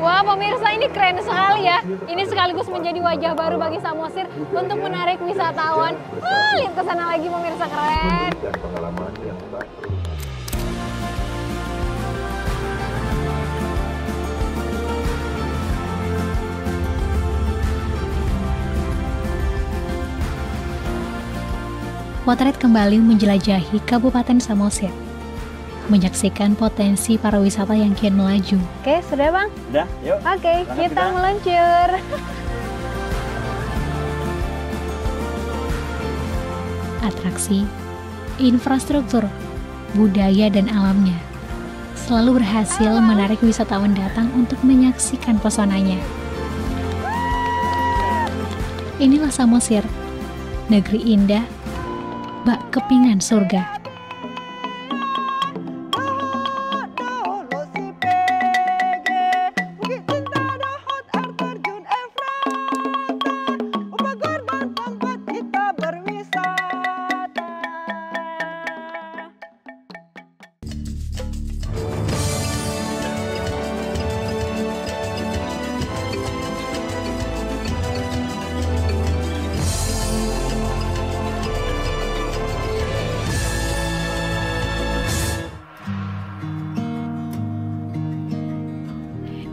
Wah, pemirsa, ini keren sekali ya. Ini sekaligus menjadi wajah baru bagi Samosir untuk menarik wisatawan. Lihat ke sana lagi pemirsa, keren. Potret kembali menjelajahi Kabupaten Samosir, menyaksikan potensi pariwisata yang kian melaju. Oke, sudah Bang? Sudah, yuk. Oke, kita meluncur. Atraksi, infrastruktur, budaya dan alamnya selalu berhasil menarik wisatawan datang untuk menyaksikan pesonanya. Inilah Samosir, negeri indah, bak kepingan surga.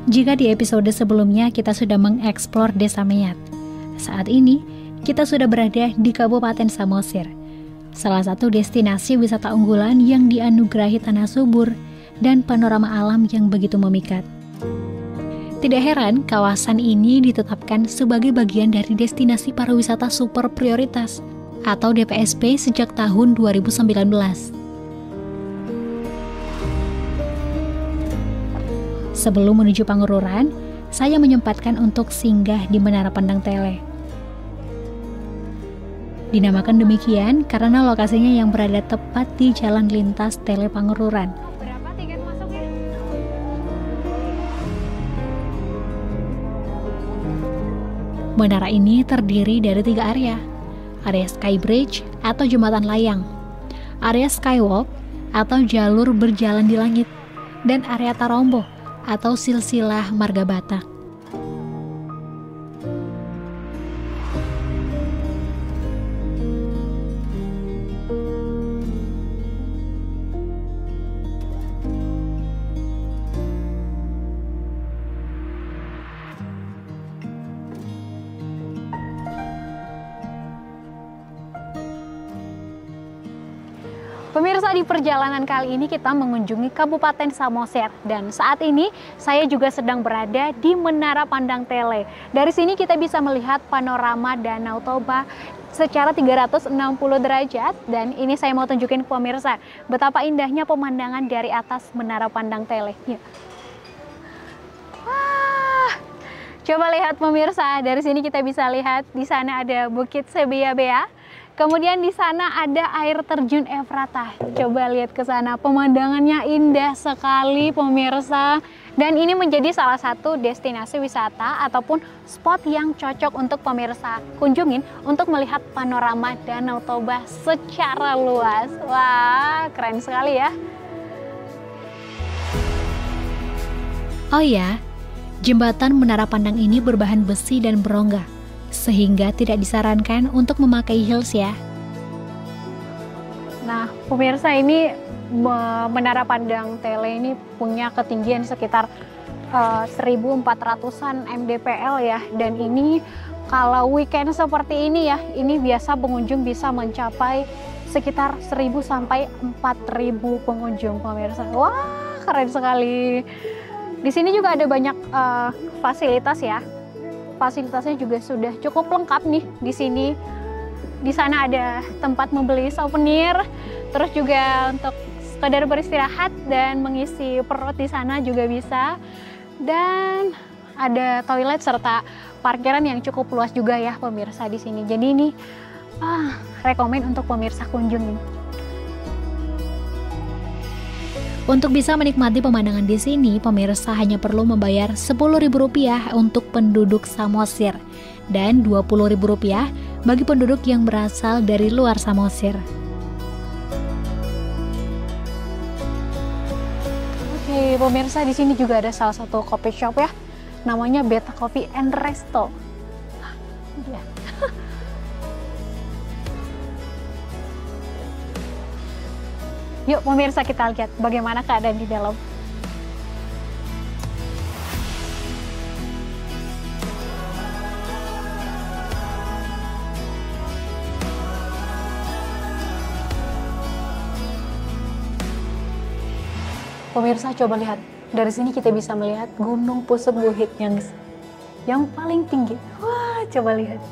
Jika di episode sebelumnya kita sudah mengeksplor Desa Meyat, saat ini kita sudah berada di Kabupaten Samosir, salah satu destinasi wisata unggulan yang dianugerahi tanah subur dan panorama alam yang begitu memikat. Tidak heran kawasan ini ditetapkan sebagai bagian dari destinasi pariwisata super prioritas atau DPSP sejak tahun 2019. Sebelum menuju Pangururan, saya menyempatkan untuk singgah di Menara Pandang Tele. Dinamakan demikian karena lokasinya yang berada tepat di jalan lintas Tele Pangururan. Berapa tiket masuknya? Menara ini terdiri dari 3 area. Area Skybridge atau jembatan layang, area Skywalk atau jalur berjalan di langit, dan area Tarombo atau silsilah marga Batak. Pemirsa, di perjalanan kali ini kita mengunjungi Kabupaten Samosir dan saat ini saya juga sedang berada di Menara Pandang Tele. Dari sini kita bisa melihat panorama Danau Toba secara 360 derajat dan ini saya mau tunjukin ke pemirsa betapa indahnya pemandangan dari atas Menara Pandang Tele. Yuk. Wah, coba lihat pemirsa, dari sini kita bisa lihat di sana ada Bukit Sebea-bea. Kemudian di sana ada air terjun Efratah. Coba lihat ke sana, pemandangannya indah sekali pemirsa. Dan ini menjadi salah satu destinasi wisata ataupun spot yang cocok untuk pemirsa kunjungin untuk melihat panorama Danau Toba secara luas. Wah, keren sekali ya. Oh ya, jembatan Menara Pandang ini berbahan besi dan berongga, sehingga tidak disarankan untuk memakai heels ya. Nah, pemirsa, ini Menara Pandang Tele ini punya ketinggian sekitar 1.400-an mdpl ya. Dan ini kalau weekend seperti ini ya, ini biasa pengunjung bisa mencapai sekitar 1.000 sampai 4.000 pengunjung pemirsa. Wah, keren sekali. Di sini juga ada banyak fasilitas ya. Fasilitasnya juga sudah cukup lengkap nih di sini. Di sana ada tempat membeli souvenir, terus juga untuk sekedar beristirahat dan mengisi perut di sana juga bisa. Dan ada toilet serta parkiran yang cukup luas juga ya pemirsa di sini. Jadi ini rekomen untuk pemirsa kunjungi. Untuk bisa menikmati pemandangan di sini, pemirsa hanya perlu membayar Rp10.000 untuk penduduk Samosir dan Rp20.000 bagi penduduk yang berasal dari luar Samosir. Oke, pemirsa, di sini juga ada salah satu coffee shop ya. namanya Beta Coffee and Resto. Nah, ini dia. Yuk pemirsa, kita lihat bagaimana keadaan di dalam. Pemirsa, coba lihat. Dari sini kita bisa melihat Gunung Pusuh Buhit yang paling tinggi. Wah, coba lihat.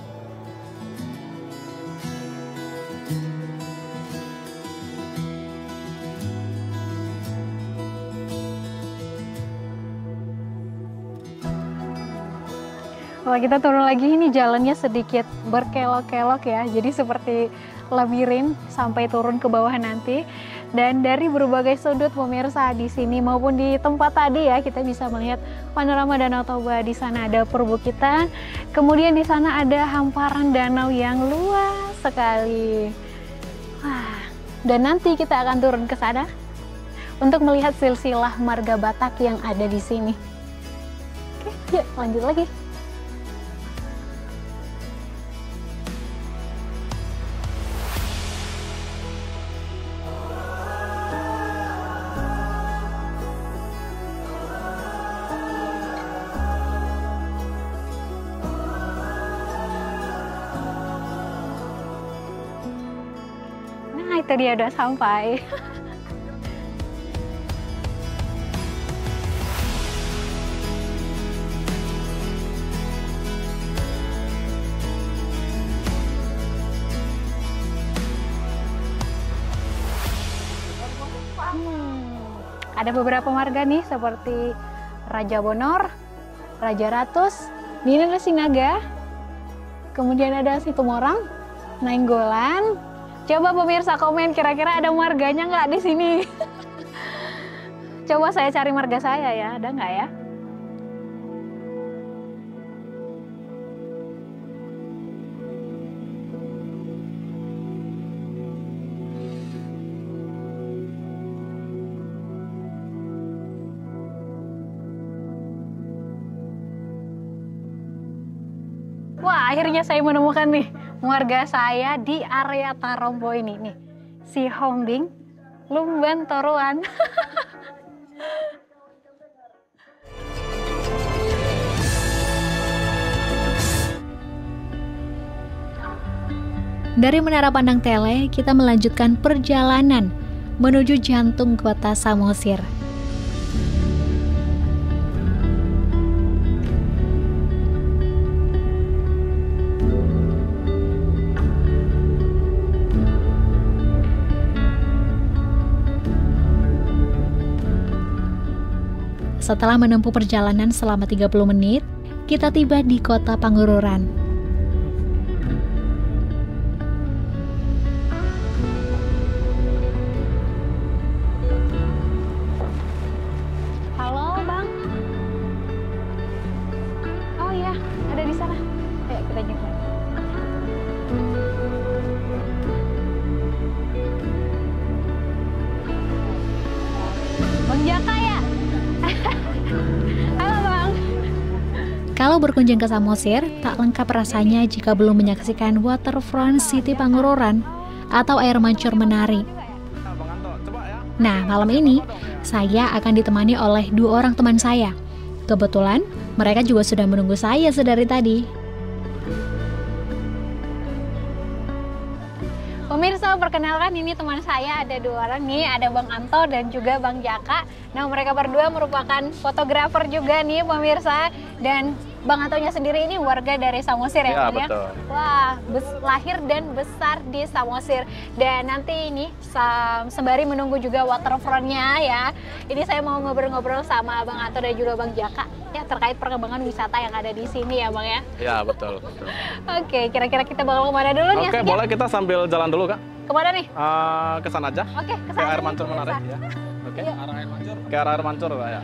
Kalau kita turun lagi, ini jalannya sedikit berkelok-kelok ya, jadi seperti labirin sampai turun ke bawah nanti. Dan dari berbagai sudut pemirsa di sini maupun di tempat tadi ya, kita bisa melihat panorama Danau Toba. Di sana ada perbukitan, kemudian di sana ada hamparan danau yang luas sekali. Wah, dan nanti kita akan turun ke sana untuk melihat silsilah marga Batak yang ada di sini. Oke, yuk lanjut lagi. Nah, itu dia udah sampai. Ada beberapa marga nih seperti Raja Bonor, Raja Ratus, Nini Sinaga, kemudian ada Situmorang, Nainggolan. Coba pemirsa komen kira-kira ada marganya nggak di sini? Coba saya cari marga saya ya, ada nggak ya? Wah, akhirnya saya menemukan nih marga saya di area Tarombo ini nih. Si Hongbing Lumban Toruan. Dari Menara Pandang Tele, kita melanjutkan perjalanan menuju jantung kota Samosir. Setelah menempuh perjalanan selama 30 menit, kita tiba di kota Pangururan. Halo, Bang. Oh iya, ada di sana. Ayo kita jemput. Bang Jaka ya? Halo Bang. Kalau berkunjung ke Samosir, tak lengkap rasanya jika belum menyaksikan Waterfront City Pangururan atau air mancur menari. Nah, malam ini saya akan ditemani oleh 2 orang teman saya. Kebetulan mereka juga sudah menunggu saya sedari tadi. Pemirsa, perkenalkan ini teman saya, ada 2 orang nih, ada Bang Anto dan juga Bang Jaka. Nah, mereka berdua merupakan fotografer juga nih pemirsa, dan Bang Antonya sendiri ini warga dari Samosir ya, Bang? Betul. Wah, lahir dan besar di Samosir. Dan nanti ini sembari menunggu juga waterfrontnya ya, ini saya mau ngobrol-ngobrol sama Bang Anto dan juga Bang Jaka ya terkait perkembangan wisata yang ada di sini ya Bang ya. Ya betul. Oke, kira-kira kita bakal kemana dulu nih? Oke, boleh kita sambil jalan dulu Kak. Kemana nih? Ke sana aja. Oke, ke Ke sana air nih, mancur pemirsa. menarik ya. Oke. Yuk. Arah air mancur. Ke arah air mancur ya.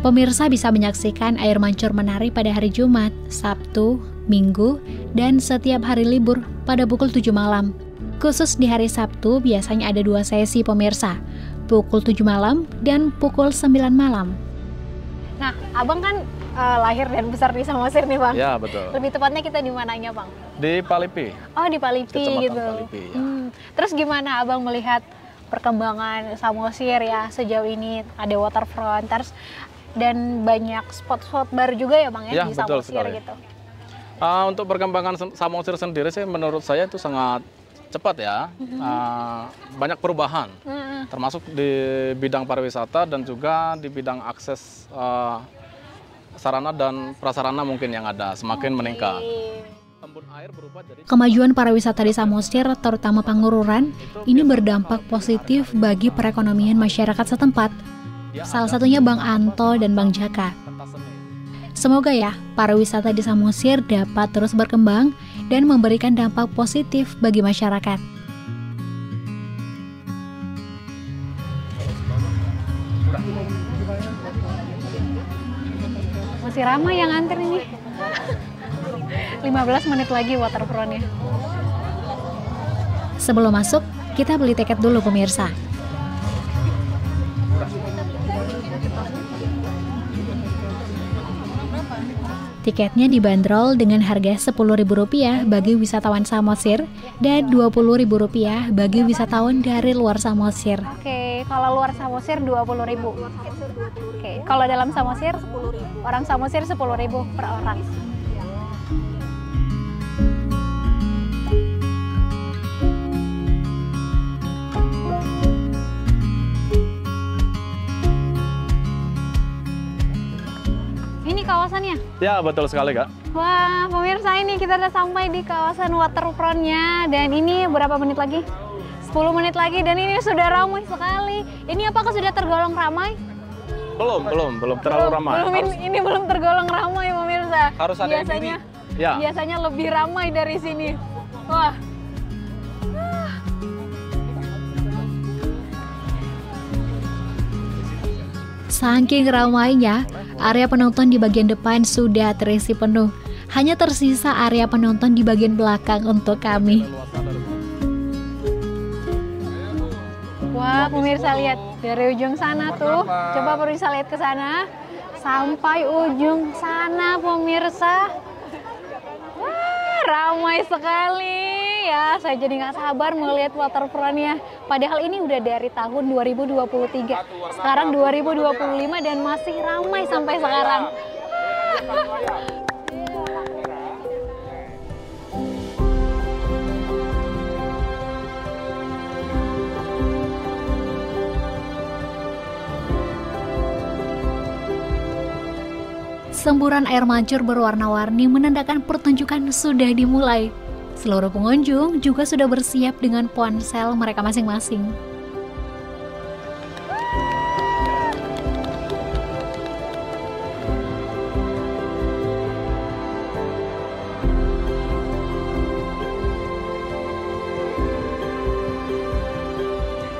Pemirsa bisa menyaksikan air mancur menari pada hari Jumat, Sabtu, Minggu, dan setiap hari libur pada pukul 7 malam. Khusus di hari Sabtu biasanya ada 2 sesi pemirsa, pukul 7 malam dan pukul 9 malam. Nah, abang kan lahir dan besar di Samosir nih bang. Ya, betul. Lebih tepatnya kita di mananya bang? Di Palipi. Oh, di Palipi Kecamatan gitu. Palipi, ya. Terus gimana abang melihat perkembangan Samosir ya sejauh ini? Ada waterfront, terus dan banyak spot-spot baru juga ya bang ya, Ya, di betul Samosir sekali. gitu. Untuk perkembangan Samosir sendiri sih menurut saya itu sangat cepat ya. Banyak perubahan, termasuk di bidang pariwisata dan juga di bidang akses sarana dan prasarana mungkin yang ada semakin meningkat. Embun air berubah jadi Kemajuan pariwisata di Samosir, terutama Pangururan, ini berdampak positif bagi perekonomian masyarakat setempat. Salah satunya Bang Anto dan Bang Jaka. pentas seni. Semoga ya, pariwisata di Samosir dapat terus berkembang dan memberikan dampak positif bagi masyarakat. Masih ramai yang antri ini. 15 menit lagi waterfrontnya. Sebelum masuk, kita beli tiket dulu pemirsa. Tiketnya dibanderol dengan harga Rp10.000 bagi wisatawan Samosir dan Rp20.000 bagi wisatawan dari luar Samosir. Oke, kalau luar Samosir 20.000. Oke, kalau dalam Samosir 10.000. Orang Samosir 10.000 per orang. Ini kawasannya. Ya, betul sekali, Kak. Wah, pemirsa, ini kita udah sampai di kawasan waterfrontnya dan ini berapa menit lagi? 10 menit lagi dan ini sudah ramai sekali. Ini apakah sudah tergolong ramai? Belum terlalu ramai. Ini belum tergolong ramai pemirsa. Harus ada yang biasanya, ini. Ya. biasanya lebih ramai dari sini. Wah. Saking ramainya, area penonton di bagian depan sudah terisi penuh. Hanya tersisa area penonton di bagian belakang untuk kami. Wah, pemirsa lihat dari ujung sana tuh. Coba pemirsa lihat ke sana. Sampai ujung sana pemirsa. Wah, ramai sekali. Ya, saya jadi nggak sabar melihat waterfrontnya. Padahal ini udah dari tahun 2023. Sekarang 2025 dan masih ramai sampai sekarang. Semburan air mancur berwarna-warni menandakan pertunjukan sudah dimulai. Seluruh pengunjung juga sudah bersiap dengan ponsel mereka masing-masing.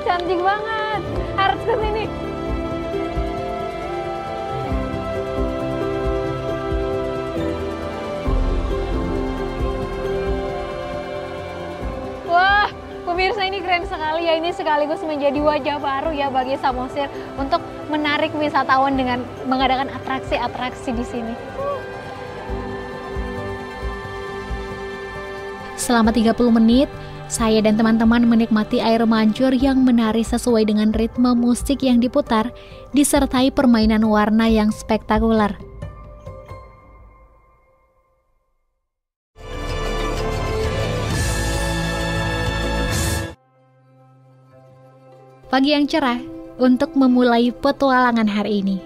Cantik banget. Harus ke sini. Wah, pemirsa, ini keren sekali ya. Ini sekaligus menjadi wajah baru ya bagi Samosir untuk menarik wisatawan dengan mengadakan atraksi-atraksi di sini. Selama 30 menit, saya dan teman-teman menikmati air mancur yang menari sesuai dengan ritme musik yang diputar, disertai permainan warna yang spektakuler. Pagi yang cerah untuk memulai petualangan hari ini.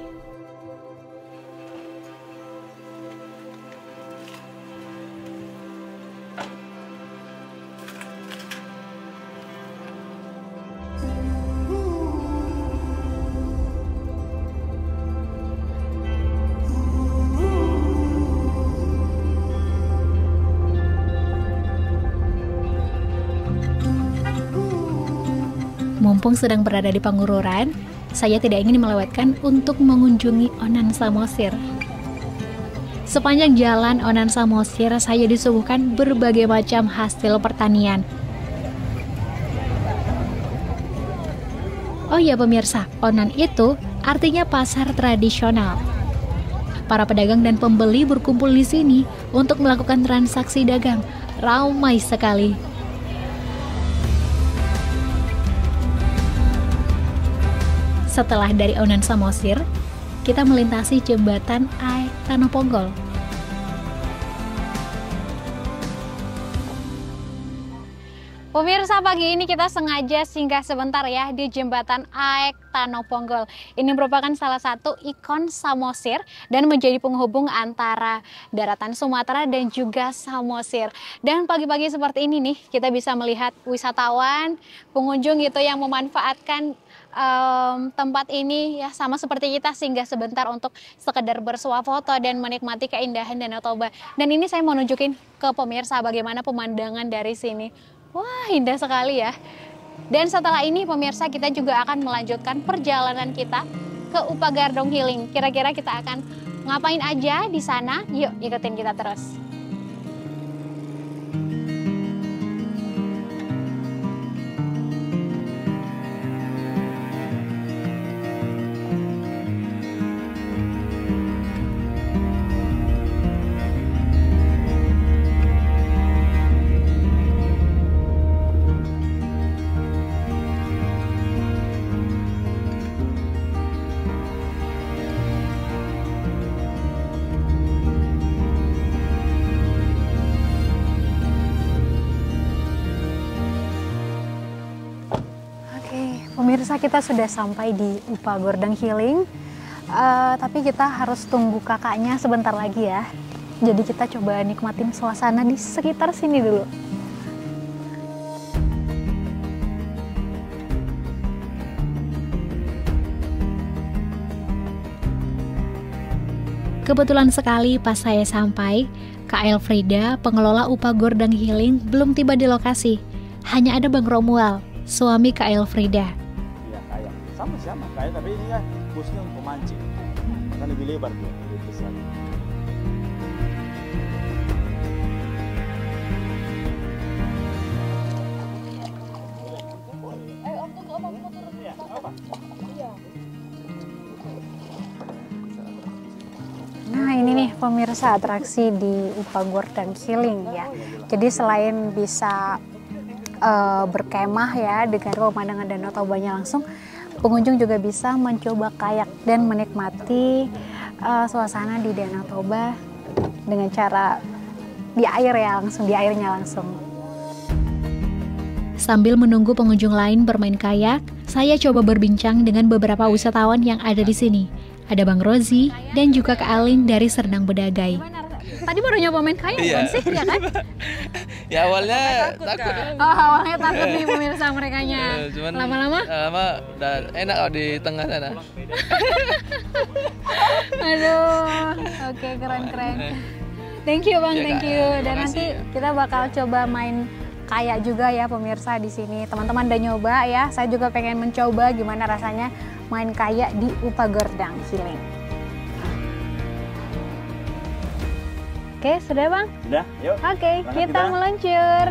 Mumpung sedang berada di Pangururan, saya tidak ingin melewatkan untuk mengunjungi Onan Samosir. Sepanjang jalan Onan Samosir, saya disuguhkan berbagai macam hasil pertanian. Oh ya pemirsa, Onan itu artinya pasar tradisional. Para pedagang dan pembeli berkumpul di sini untuk melakukan transaksi dagang. Ramai sekali. Setelah dari Onan Samosir, kita melintasi jembatan Aek Tanoponggol. Pemirsa, pagi ini kita sengaja singgah sebentar ya di jembatan Aek Tanoponggol. Ini merupakan salah satu ikon Samosir dan menjadi penghubung antara daratan Sumatera dan juga Samosir. Dan pagi-pagi seperti ini nih, kita bisa melihat wisatawan, pengunjung gitu yang memanfaatkan tempat ini ya, sama seperti kita singgah sebentar untuk sekedar bersuah foto dan menikmati keindahan Danau Toba. Dan ini saya mau nunjukin ke pemirsa bagaimana pemandangan dari sini. Wah, indah sekali ya. Dan setelah ini pemirsa, kita juga akan melanjutkan perjalanan kita ke Upagardong Healing. Kira-kira kita akan ngapain aja di sana? Yuk ikutin kita terus. Pemirsa, kita sudah sampai di Upagordong Healing, tapi kita harus tunggu kakaknya sebentar lagi ya. Jadi kita coba nikmatin suasana di sekitar sini dulu. Kebetulan sekali pas saya sampai, Kak Elfrida, pengelola Upagordong Healing, belum tiba di lokasi. Hanya ada Bang Romuald, suami Kak Elfrida. Iya, kayak sama kayak, tapi ini ya khususnya untuk mancing. Maka lebih lebar tuh, lebih besar. Nah ini nih pemirsa, atraksi di Upagordong Healing ya. Jadi selain bisa berkemah ya dengan pemandangan Danau Tobanya langsung, pengunjung juga bisa mencoba kayak dan menikmati suasana di Danau Toba dengan cara di air ya, langsung di airnya langsung. Sambil menunggu pengunjung lain bermain kayak, saya coba berbincang dengan beberapa wisatawan yang ada di sini. Ada Bang Rozi dan juga Kak Alin dari Serdang Bedagai. Tadi baru nyoba main kayak kan sih, ya kan? Ya awalnya takut. Oh, awalnya takut nih pemirsa merekanya. Cuman lama-lama udah enak kok di tengah sana. Aduh, oke, keren-keren. Thank you Bang, thank you. Dan nanti kita bakal coba main kayak juga ya pemirsa di sini. Teman-teman udah nyoba ya, saya juga pengen mencoba gimana rasanya main kayak di Upagordong Healing. Oke, sudah Bang? Sudah, yuk. Oke, kita meluncur.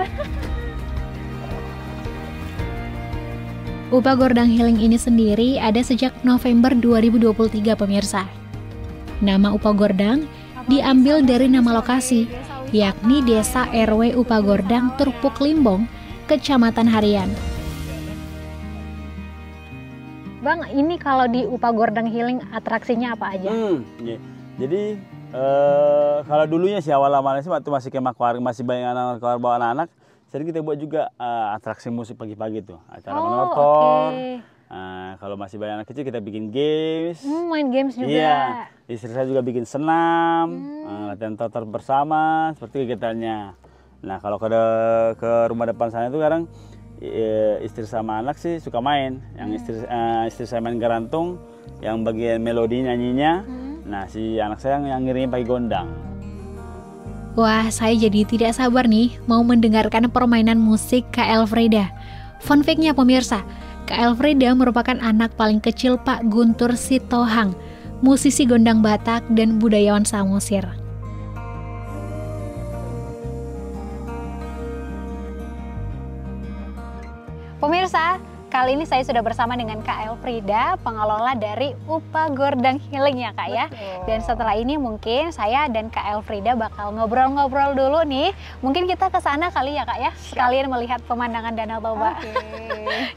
Upagordong Healing ini sendiri ada sejak November 2023 pemirsa. Nama Upagordong diambil dari nama lokasi, yakni Desa RW Upagordong, Turpuk Limbong, Kecamatan Harian. Bang, ini kalau di Upagordong Healing atraksinya apa aja? Jadi kalau dulunya sih awal-awalnya sih waktu masih kemah keluarga, masih banyak anak keluarga bawa anak-anak, sering kita buat juga atraksi musik pagi-pagi tuh, acara motor. Kalau masih banyak anak kecil kita bikin games. Main games juga. Iya, istri saya juga bikin senam, latihan totor bersama, seperti kegiatannya. Nah kalau ke rumah depan sana itu kadang istri sama anak sih suka main. Yang istri saya main garantung, yang bagian melodi nyanyinya. Nah si anak saya yang ngiringin pakai gondang. Wah, saya jadi tidak sabar nih mau mendengarkan permainan musik Kak Elfrida. Fun fact-nya pemirsa, Kak Elfrida merupakan anak paling kecil Pak Guntur Sitohang, musisi gondang Batak dan budayawan Samosir. Pemirsa, kali kali ini saya sudah bersama dengan Kak Elfrida, pengelola dari Upa Gordang Healing ya Kak ya. Dan setelah ini mungkin saya dan Kak Elfrida bakal ngobrol-ngobrol dulu nih. Mungkin kita ke sana kali ya Kak ya, sekalian melihat pemandangan Danau Toba.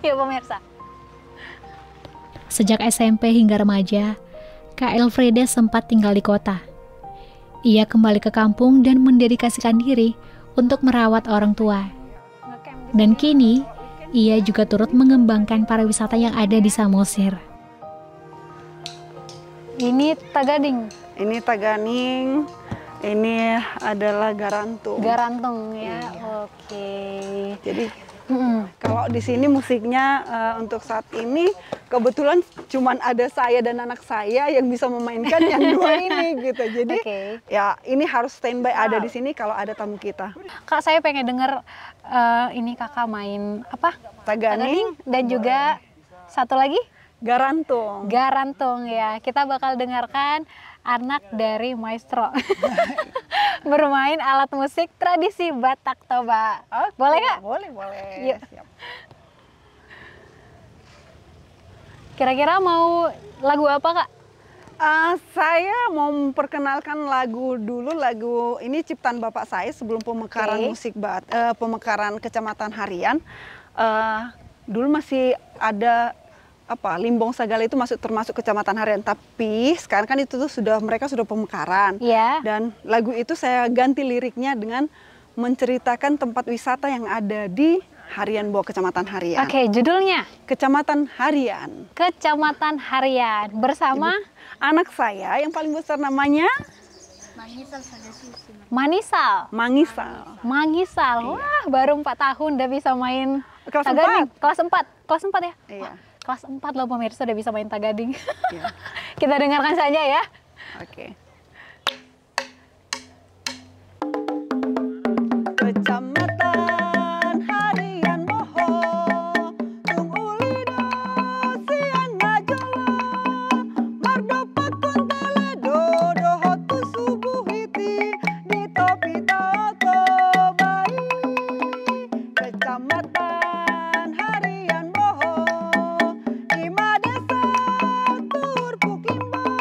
Yuk pemirsa. Sejak SMP hingga remaja, Kak Elfrida sempat tinggal di kota. Ia kembali ke kampung dan mendedikasikan diri untuk merawat orang tua. Dan kini, ia juga turut mengembangkan pariwisata yang ada di Samosir. Ini Tagading. Ini Taganing, ini adalah Garantung. Garantung ya, Iya. oke. Jadi kalau di sini musiknya untuk saat ini kebetulan cuman ada saya dan anak saya yang bisa memainkan yang dua ini gitu. Jadi ya ini harus standby ada di sini kalau ada tamu kita. Kak saya pengen denger ini kakak main apa? Taganing dan juga satu lagi Garantung. Garantung ya. Kita bakal dengarkan anak dari maestro bermain alat musik tradisi Batak Toba. Boleh nggak? Boleh. Yuk. Siap. Kira-kira mau lagu apa Kak? Saya mau memperkenalkan lagu dulu, lagu ini ciptaan bapak saya sebelum pemekaran musik pemekaran Kecamatan Harian. Dulu masih ada Limbong Sagala itu termasuk Kecamatan Harian, tapi sekarang kan itu tuh mereka sudah pemekaran. Dan lagu itu saya ganti liriknya dengan menceritakan tempat wisata yang ada di Harian Bawah Kecamatan Harian. Oke, judulnya Kecamatan Harian. Kecamatan Harian bersama anak saya yang paling besar namanya Mangisal. Wah, baru 4 tahun udah bisa main kelas Tagading. 4. Kelas 4 ya? Iya. Kelas 4 loh pemirsa udah bisa main Tagading. Iya. Kita dengarkan saja ya. Oke. Kecamatan Harian Moho, Tung Ulido, Sian Najolo, Mardopa Kontele, Dodo Hotu Subuhiti, di Topi Taoto Bayi. Kecamatan Harian Moho, Ima Desa Tur Pukimbang,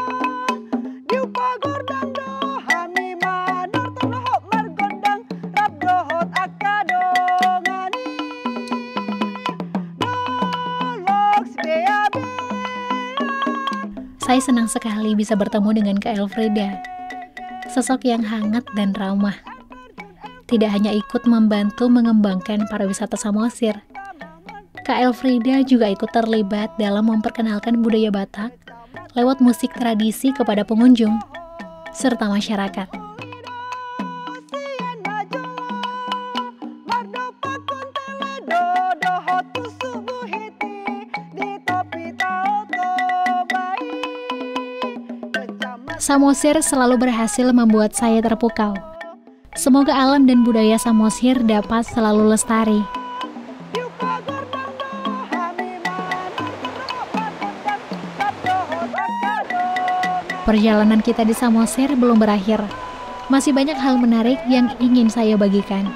di Upa Gordang Do Hami Manor Tonohok Margondang Rabdohot Akadongani Dolok Sibeabe. Saya senang sekali bisa bertemu dengan Kak Elfrida, sosok yang hangat dan ramah. Tidak hanya ikut membantu mengembangkan pariwisata Samosir, Kak Elfrida juga ikut terlibat dalam memperkenalkan budaya Batak lewat musik tradisi kepada pengunjung serta masyarakat. Sian Najolo, Mardopa Kontele, Dodo Hotu Subuhiti, di Topi Taoto Bayi. Samosir selalu berhasil membuat saya terpukau. Semoga alam dan budaya Samosir dapat selalu lestari. Di Upa Gordang Do Hami Manor Tonohok Margondang Rabdohot Akadongani. Perjalanan kita di Samosir belum berakhir. Masih banyak hal menarik yang ingin saya bagikan.